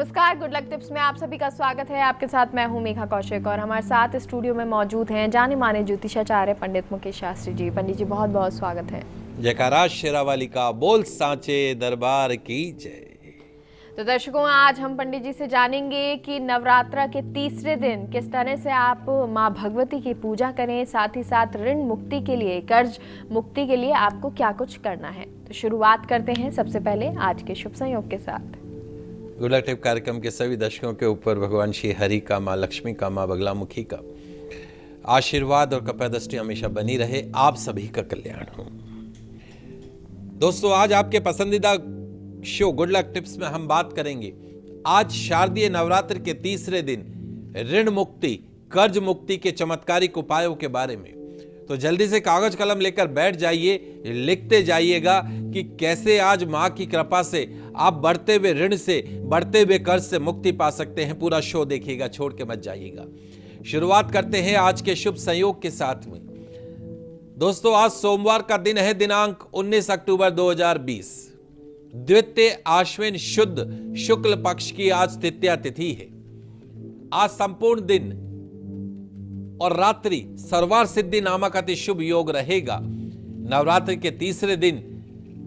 नमस्कार, good luck tips में आप सभी का स्वागत है। आपके साथ मैं हूं मेघा कौशिक और हमारे साथ स्टूडियो में मौजूद हैं जाने माने ज्योतिषाचार्य पंडित मुकेश शास्त्री जी। पंडित जी बहुत बहुत स्वागत है। जयकारा शेरावाली का बोल सांचे दरबार की जय। तो दर्शकों, आज हम पंडित जी से जानेंगे कि नवरात्र के तीसरे दिन किस तरह से आप माँ भगवती की पूजा करें, साथ ही साथ ऋण मुक्ति के लिए, कर्ज मुक्ति के लिए आपको क्या कुछ करना है। तो शुरुआत करते हैं सबसे पहले आज के शुभ संयोग के साथ। गुड लक टिप कार्यक्रम के सभी दर्शकों के ऊपर भगवान श्री हरि का, माँ लक्ष्मी का, माँ बगलामुखी का आशीर्वाद और कृपा दृष्टि हमेशा बनी रहे। आप सभी का कल्याण हो। दोस्तों, आज आपके पसंदीदा शो गुड लक टिप्स में हम बात करेंगे आज शारदीय नवरात्र के तीसरे दिन ऋण मुक्ति, कर्ज मुक्ति के चमत्कारिक उपायों के बारे में। तो जल्दी से कागज कलम लेकर बैठ जाइए, लिखते जाइएगा कि कैसे आज माँ की कृपा से आप बढ़ते हुए ऋण से, बढ़ते हुए कर्ज से मुक्ति पा सकते हैं। पूरा शो देखिएगा, छोड़ के मत जाइएगा। शुरुआत करते हैं आज के शुभ संयोग के साथ में। दोस्तों, आज सोमवार का दिन है, दिनांक 19 अक्टूबर 2020, द्वितीय आश्विन शुद्ध शुक्ल पक्ष की आज तृतीया तिथि है। आज संपूर्ण दिन और रात्रि सर्वार सिद्धि नामक अति शुभ योग रहेगा। नवरात्रि के तीसरे दिन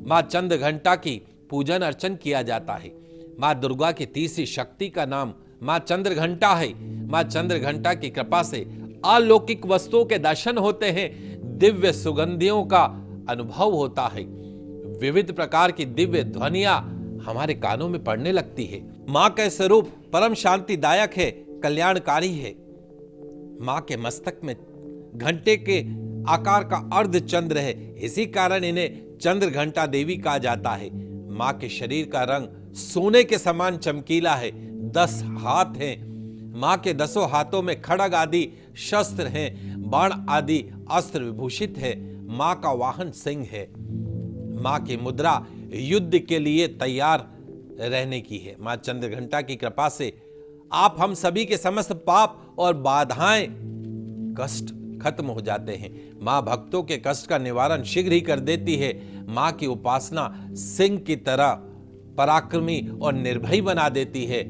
मां चंद्र घंटा की पूजन अर्चन किया जाता है। मां दुर्गा की तीसरी शक्ति का नाम मां चंद्र घंटा है। मां चंद्र घंटा की कृपा से अलौकिक वस्तुओं के दर्शन होते हैं, दिव्य सुगंधियों का अनुभव होता है, विविध प्रकार की दिव्य ध्वनियां हमारे कानों में पड़ने लगती है। मां का स्वरूप परम शांतिदायक है, कल्याणकारी है। मां के मस्तक में घंटे के आकार का अर्ध चंद्र है, इसी कारण इन्हें चंद्र घंटा देवी कहा जाता है। मां के शरीर का रंग सोने के समान चमकीला है। 10 हाथ हैं। मां के 10 हाथों में खड्ग आदि शस्त्र हैं, बाण आदि अस्त्र विभूषित है। मां का वाहन सिंह है। मां की मुद्रा युद्ध के लिए तैयार रहने की है। मां चंद्र घंटा की कृपा से आप हम सभी के समस्त पाप और बाधाएं, कष्ट खत्म हो जाते हैं। मां भक्तों के कष्ट का निवारण शीघ्र ही कर देती है। मां की उपासना सिंह की तरह पराक्रमी और निर्भय बना देती है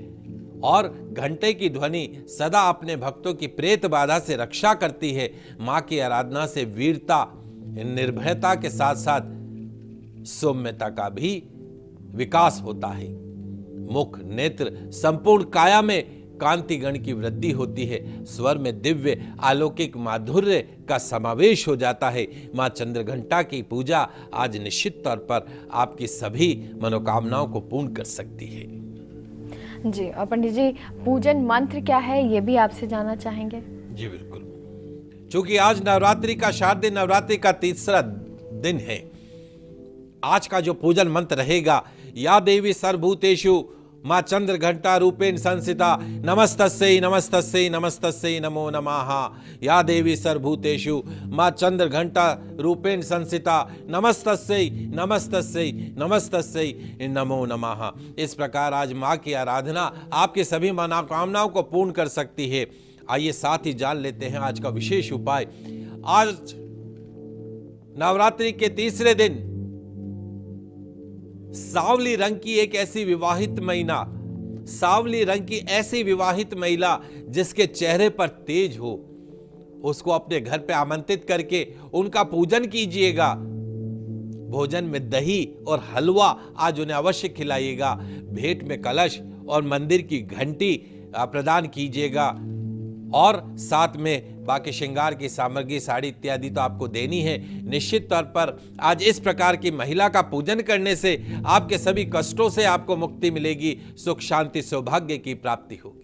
और घंटे की ध्वनि सदा अपने भक्तों की प्रेत बाधा से रक्षा करती है। मां की आराधना से वीरता, निर्भयता के साथ साथ सौम्यता का भी विकास होता है। मुख, नेत्र, संपूर्ण काया में कांति गण की वृद्धि होती है। स्वर में दिव्य अलौकिक माधुर्य का समावेश हो जाता है। मां चंद्र घंटा की पूजा आज निश्चित तौर पर आपकी सभी मनोकामनाओं को पूर्ण कर सकती है जी। और पंडित जी, पूजन मंत्र क्या है, ये भी आपसे जानना चाहेंगे। जी बिल्कुल। चूंकि आज नवरात्रि का, शारदीय नवरात्रि का तीसरा दिन है, आज का जो पूजन मंत्र रहेगा, या देवी सर्वभूतेषु मां चंद्र घंटा रूपेण संस्थिता नमस्तस्यै नमस्तस्यै नमस्तस्यै नमो नमः। या देवी सर्वभूतेषु मां चंद्र घंटा रूपेण संस्थिता नमस्तस्यै नमस्तस्यै नमस्तस्यै नमो नमः। इस प्रकार आज मां की आराधना आपके सभी मनोकामनाओं को पूर्ण कर सकती है। आइए साथ ही जान लेते हैं आज का विशेष उपाय। आज नवरात्रि के तीसरे दिन सांवली रंग की एक ऐसी विवाहित महिला, सांवली रंग की ऐसी विवाहित महिला जिसके चेहरे पर तेज हो, उसको अपने घर पे आमंत्रित करके उनका पूजन कीजिएगा। भोजन में दही और हलवा आज उन्हें अवश्य खिलाइएगा। भेंट में कलश और मंदिर की घंटी प्रदान कीजिएगा और साथ में बाकी श्रृंगार की सामग्री, साड़ी इत्यादि तो आपको देनी है। निश्चित तौर पर आज इस प्रकार की महिला का पूजन करने से आपके सभी कष्टों से आपको मुक्ति मिलेगी, सुख शांति सौभाग्य की प्राप्ति होगी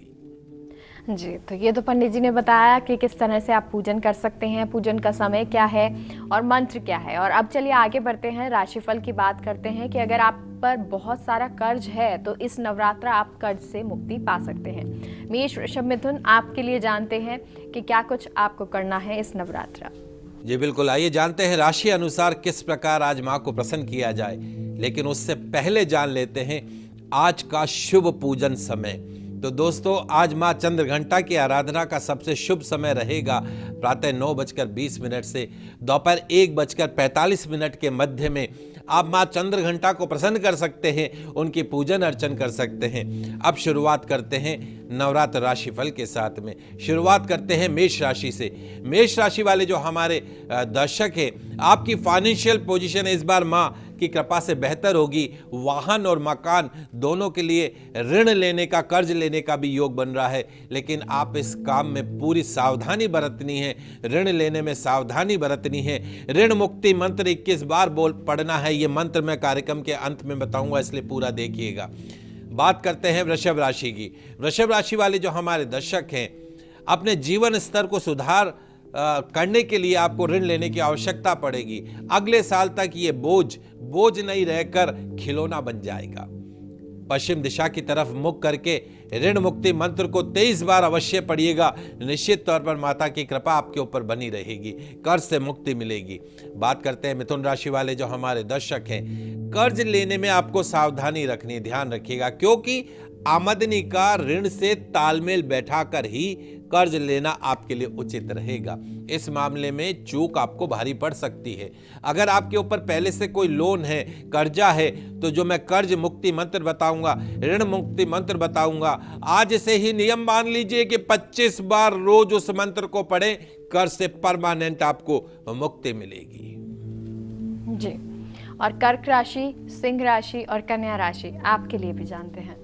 जी। तो ये तो पंडित जी ने बताया कि किस तरह से आप पूजन कर सकते हैं, पूजन का समय क्या है और मंत्र क्या है। और अब चलिए आगे बढ़ते हैं, राशिफल की बात करते हैं कि अगर आप पर बहुत सारा कर्ज है तो इस नवरात्र आप कर्ज से मुक्ति पा सकते हैं। मेष, वृषभ, मिथुन, आपके लिए जानते हैं कि क्या कुछ आपको करना है इस नवरात्र। जी बिल्कुल। आइए जानते हैं राशि अनुसार किस प्रकार आज मां को प्रसन्न किया जाए, लेकिन उससे पहले जान लेते हैं आज का शुभ पूजन समय। तो दोस्तों आज माँ चंद्रघंटा की आराधना का सबसे शुभ समय रहेगा प्रातः 9:20 से दोपहर 1:45 के मध्य में। आप माँ चंद्रघंटा को प्रसन्न कर सकते हैं, उनकी पूजन अर्चन कर सकते हैं। अब शुरुआत करते हैं नवरात्र राशिफल के साथ में। शुरुआत करते हैं मेष राशि से। मेष राशि वाले जो हमारे दर्शक हैं, आपकी फाइनेंशियल पोजीशन इस बार माँ की कृपा से बेहतर होगी। वाहन और मकान दोनों के लिए ऋण लेने का, कर्ज लेने का भी योग बन रहा है, लेकिन आप इस काम में पूरी सावधानी बरतनी है। ऋण लेने में सावधानी बरतनी है। ऋण मुक्ति मंत्र 21 बार पढ़ना है। ये मंत्र मैं कार्यक्रम के अंत में बताऊंगा, इसलिए पूरा देखिएगा। बात करते हैं वृषभ राशि की। वृषभ राशि वाले जो हमारे दर्शक हैं, अपने जीवन स्तर को सुधार करने के लिए आपको ऋण लेने की आवश्यकता पड़ेगी। अगले साल तक ये बोझ नहीं रहकर खिलौना बन जाएगा। पश्चिम दिशा की तरफ मुख करके ऋण मुक्ति मंत्र को 23 बार अवश्य पढ़िएगा। निश्चित तौर पर माता की कृपा आपके ऊपर बनी रहेगी, कर्ज से मुक्ति मिलेगी। बात करते हैं मिथुन राशि वाले जो हमारे दर्शक हैं, कर्ज लेने में आपको सावधानी रखनी, ध्यान रखिएगा, क्योंकि आमदनी का ऋण से तालमेल बैठाकर ही कर्ज लेना आपके लिए उचित रहेगा। इस मामले में चूक आपको भारी पड़ सकती है। अगर आपके ऊपर पहले से कोई लोन है, कर्जा है, तो जो मैं कर्ज मुक्ति मंत्र बताऊंगा, ऋण मुक्ति मंत्र बताऊंगा, आज से ही नियम मान लीजिए कि 25 बार रोज उस मंत्र को पढ़ें। कर्ज से परमानेंट आपको मुक्ति मिलेगी जी। और कर्क राशि, सिंह राशि और कन्या राशि आपके लिए भी जानते हैं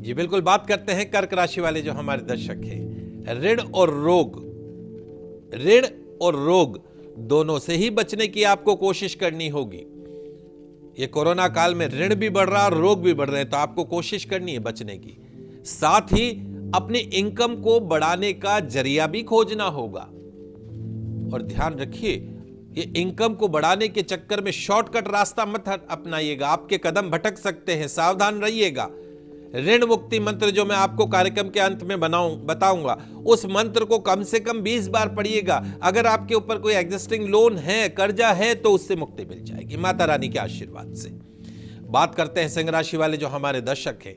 जी। बिल्कुल, बात करते हैं कर्क राशि वाले जो हमारे दर्शक हैं। ऋण और रोग दोनों से ही बचने की आपको कोशिश करनी होगी। ये कोरोना काल में ऋण भी बढ़ रहा है और रोग भी बढ़ रहे हैं, तो आपको कोशिश करनी है बचने की। साथ ही अपनी इनकम को बढ़ाने का जरिया भी खोजना होगा। और ध्यान रखिए, ये इनकम को बढ़ाने के चक्कर में शॉर्टकट रास्ता मत अपनाइएगा, आपके कदम भटक सकते हैं, सावधान रहिएगा। ऋण मुक्ति मंत्र जो मैं आपको कार्यक्रम के अंत में बताऊंगा, उस मंत्र को कम से कम 20 बार पढ़िएगा। अगर आपके ऊपर कोई एग्जिस्टिंग लोन है, कर्जा है, तो उससे मुक्ति मिल जाएगी माता रानी के आशीर्वाद से। बात करते हैं सिंह राशि वाले जो हमारे दर्शक हैं।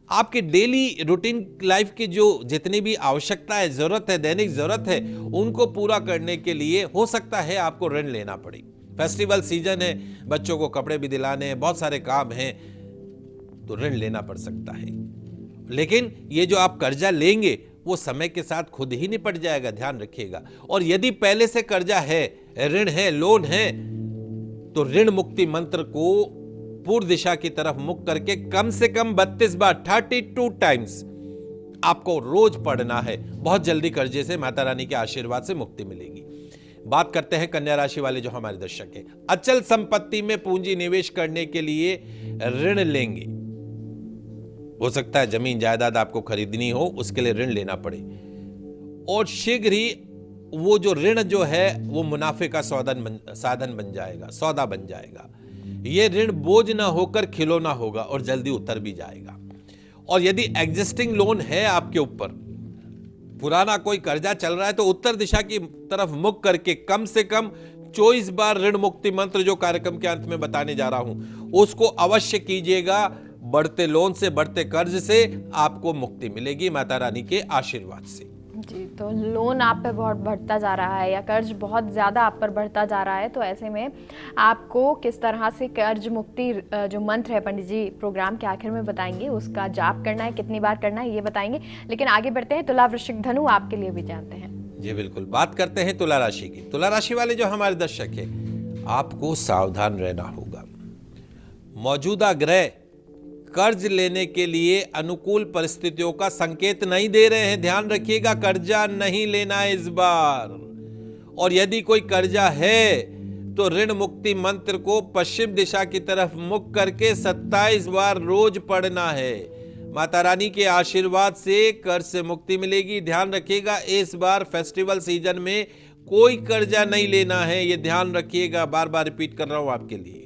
आपकी डेली रूटीन लाइफ की जो जितनी भी आवश्यकता है, जरूरत है, दैनिक जरूरत है, उनको पूरा करने के लिए हो सकता है आपको ऋण लेना पड़े। फेस्टिवल सीजन है, बच्चों को कपड़े भी दिलाने हैं, बहुत सारे काम हैं, तो ऋण लेना पड़ सकता है। लेकिन ये जो आप कर्जा लेंगे वो समय के साथ खुद ही निपट जाएगा, ध्यान रखिएगा। और यदि पहले से कर्जा है, ऋण है, लोन है, तो ऋण मुक्ति मंत्र को पूर्व दिशा की तरफ मुख करके कम से कम 32 बार 32 टाइम्स आपको रोज पढ़ना है। बहुत जल्दी कर्जे से माता रानी के आशीर्वाद से मुक्ति मिलेगी। बात करते हैं कन्या राशि वाले जो हमारे दर्शक हैं। अचल संपत्ति में पूंजी निवेश करने के लिए ऋण लेंगे। हो सकता है जमीन जायदाद आपको खरीदनी हो, उसके लिए ऋण लेना पड़े, और शीघ्र ही वो जो ऋण जो है वो मुनाफे का साधन बन जाएगा, सौदा बन जाएगा। ये ऋण बोझ ना होकर खिलौना होगा और जल्दी उतर भी जाएगा। और यदि एग्जिस्टिंग लोन है आपके ऊपर, पुराना कोई कर्जा चल रहा है, तो उत्तर दिशा की तरफ मुख करके कम से कम 24 बार ऋण मुक्ति मंत्र जो कार्यक्रम के अंत में बताने जा रहा हूं, उसको अवश्य कीजिएगा। बढ़ते लोन से, बढ़ते कर्ज से आपको मुक्ति मिलेगी माता रानी के आशीर्वाद से जी। तो लोन आप पे बहुत बढ़ता जा रहा है या कर्ज बहुत ज़्यादा आप पर बढ़ता जा रहा है, तो ऐसे में आपको किस तरह से कर्ज मुक्ति जो मंत्र है पंडित जी प्रोग्राम के आखिर में बताएंगे, उसका जाप करना है, कितनी बार करना है, ये बताएंगे। लेकिन आगे बढ़ते हैं, तुला वृश्चिक धनु आपके लिए भी जानते हैं जी। बिल्कुल, बात करते हैं तुला राशि की। तुला राशि वाले जो हमारे दर्शक है, आपको सावधान रहना होगा। मौजूदा ग्रह कर्ज लेने के लिए अनुकूल परिस्थितियों का संकेत नहीं दे रहे हैं, ध्यान रखिएगा। कर्जा नहीं लेना है इस बार। और यदि कोई कर्जा है तो ऋण मुक्ति मंत्र को पश्चिम दिशा की तरफ मुख करके 27 बार रोज पढ़ना है। माता रानी के आशीर्वाद से कर्ज से मुक्ति मिलेगी। ध्यान रखिएगा, इस बार फेस्टिवल सीजन में कोई कर्जा नहीं लेना है, ये ध्यान रखिएगा। बार बार रिपीट कर रहा हूं आपके लिए।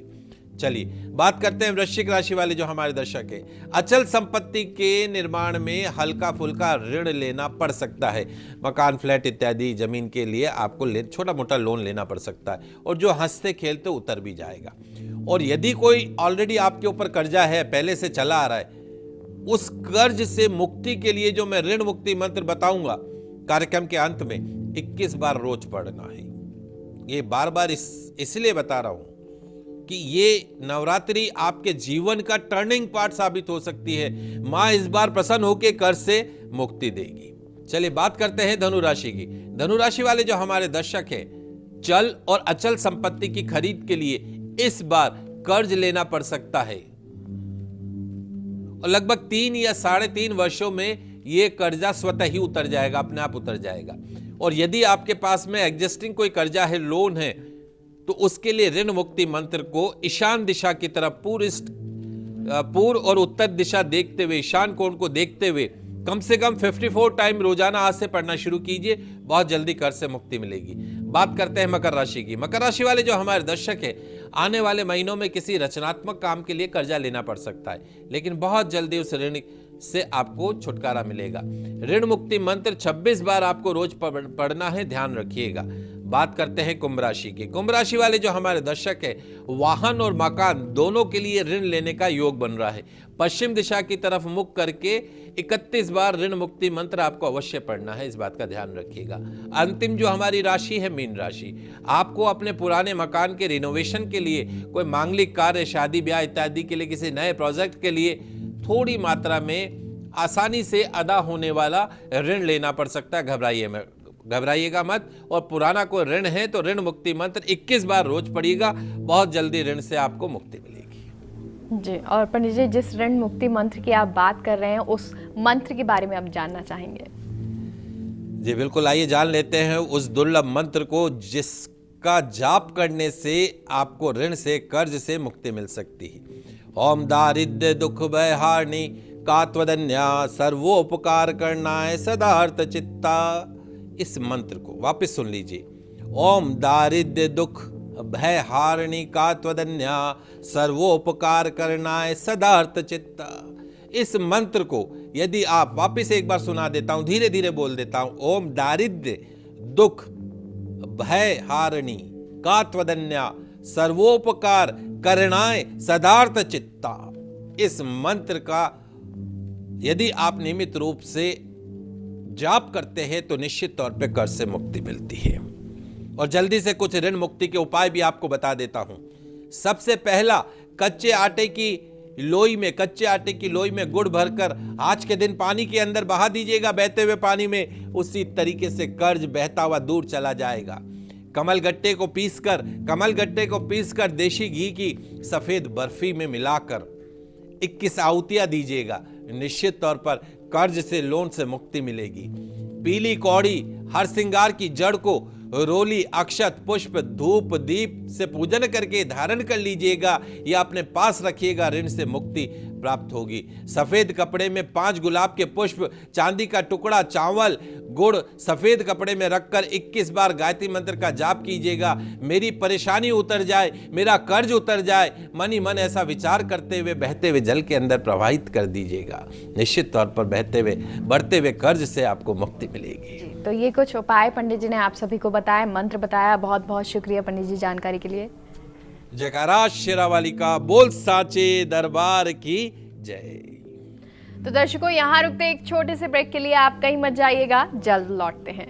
चलिए बात करते हैं वृश्चिक राशि वाले जो हमारे दर्शक हैं। अचल संपत्ति के निर्माण में हल्का फुल्का ऋण लेना पड़ सकता है। मकान, फ्लैट इत्यादि जमीन के लिए आपको छोटा मोटा लोन लेना पड़ सकता है, और जो हंसते खेलते उतर भी जाएगा। और यदि कोई ऑलरेडी आपके ऊपर कर्जा है, पहले से चला आ रहा है, उस कर्ज से मुक्ति के लिए जो मैं ऋण मुक्ति मंत्र बताऊंगा कार्यक्रम के अंत में 21 बार रोज पढ़ना है। ये बार बार इसलिए बता रहा हूं कि ये नवरात्रि आपके जीवन का टर्निंग पॉइंट साबित हो सकती है। मां इस बार प्रसन्न होकर कर्ज से मुक्ति देगी। चलिए बात करते हैं धनु राशि की। धनु राशि वाले जो हमारे दर्शक हैं, चल और अचल संपत्ति की खरीद के लिए इस बार कर्ज लेना पड़ सकता है और लगभग 3 या 3.5 वर्षों में यह कर्जा स्वतः ही उतर जाएगा, अपने आप उतर जाएगा। और यदि आपके पास में एग्जिस्टिंग कोई कर्जा है, लोन है, तो उसके लिए ऋण मुक्ति मंत्र को ईशान दिशा की तरफ पूर्व और उत्तर दिशा देखते हुए, ईशान कोण को देखते हुए कम से कम 54 टाइम रोजाना आज से पढ़ना शुरू कीजिए। बहुत जल्दी कर्ज से मुक्ति मिलेगी। बात करते हैं मकर राशि की। मकर राशि वाले जो हमारे दर्शक हैं, आने वाले महीनों में किसी रचनात्मक काम के लिए कर्जा लेना पड़ सकता है, लेकिन बहुत जल्दी उस ऋण से आपको छुटकारा मिलेगा। ऋण मुक्ति मंत्र 26 बार आपको रोज पढ़ना है, ध्यान रखिएगा। बात करते हैं कुंभ राशि की। कुंभ राशि वाले जो हमारे दर्शक हैं, वाहन और मकान दोनों के लिए ऋण लेने का योग बन रहा है। पश्चिम दिशा की तरफ मुख करके 31 बार ऋण मुक्ति मंत्र आपको अवश्य पढ़ना है, इस बात का ध्यान रखिएगा। अंतिम जो हमारी राशि है मीन राशि, आपको अपने पुराने मकान के रिनोवेशन के लिए, कोई मांगलिक कार्य, शादी ब्याह इत्यादि के लिए, किसी नए प्रोजेक्ट के लिए थोड़ी मात्रा में आसानी से अदा होने वाला ऋण लेना पड़ सकता है। घबराइएगा मत। और पुराना कोई ऋण है तो ऋण मुक्ति मंत्र 21 बार रोज पढ़िएगा, बहुत जल्दी ऋण से आपको मुक्ति मिलेगी। जी, और पंडित जी, जिस ऋण मुक्ति मंत्र की आप बात कर रहे हैं, उस मंत्र के बारे में हम जानना चाहेंगे। जी बिल्कुल, आइए जान लेते हैं उस दुर्लभ मंत्र को जिसका जाप करने से आपको ऋण से, कर्ज से मुक्ति मिल सकती है। ओम दारिद्र्य दुख भय हारिणी कात्वदन्या सर्वोपकार करनाय सदार्थ चित्ता। इस मंत्र को वापस सुन लीजिए। ओम दारिद्र्य दुख भय हारिणी कात्वदन्या सर्वोपकार करनाय सदार्थ चित्ता। इस मंत्र को यदि आप वापस एक बार सुना देता हूं, धीरे धीरे बोल देता हूं। ओम दारिद्र्य दुख भय हारिणी कात्वदन्या सर्वोपकार करणाय सदार्थ चित्ता। इस मंत्र का यदि आप नियमित रूप से जाप करते हैं तो निश्चित तौर पे कर्ज से मुक्ति मिलती है। और जल्दी से कुछ ऋण मुक्ति के उपाय भी आपको बता देता हूं। सबसे पहला, कच्चे आटे की लोई में गुड़ भरकर आज के दिन पानी के अंदर बहा दीजिएगा, बहते हुए पानी में। उसी तरीके से कर्ज बहता हुआ दूर चला जाएगा। कमल गट्टे को पीसकर देशी घी की सफेद बर्फी में मिलाकर 21 आहुतियां दीजिएगा, निश्चित तौर पर कर्ज से, लोन से मुक्ति मिलेगी। पीली कौड़ी हर श्रृंगार की जड़ को रोली, अक्षत, पुष्प, धूप, दीप से पूजन करके धारण कर लीजिएगा या अपने पास रखिएगा, ऋण से मुक्ति प्राप्त होगी। सफेद कपड़े में 5 गुलाब के पुष्प, चांदी का टुकड़ा, चावल, गुड़ सफेद कपड़े में रखकर 21 बार गायत्री मंत्र का जाप कीजिएगा। मेरी परेशानी उतर जाए, मेरा कर्ज उतर जाए, मन ही मन ऐसा विचार करते हुए बहते हुए जल के अंदर प्रवाहित कर दीजिएगा। निश्चित तौर पर बढ़ते हुए कर्ज से आपको मुक्ति मिलेगी। तो ये कुछ उपाय पंडित जी ने आप सभी को बताया, मंत्र बताया। बहुत बहुत शुक्रिया पंडित जी जानकारी के लिए। जयकारा शेरावाली का, बोल साचे दरबार की जय। तो दर्शकों, यहाँ रुकते एक छोटे से ब्रेक के लिए, आप कहीं मत जाइएगा, जल्द लौटते हैं।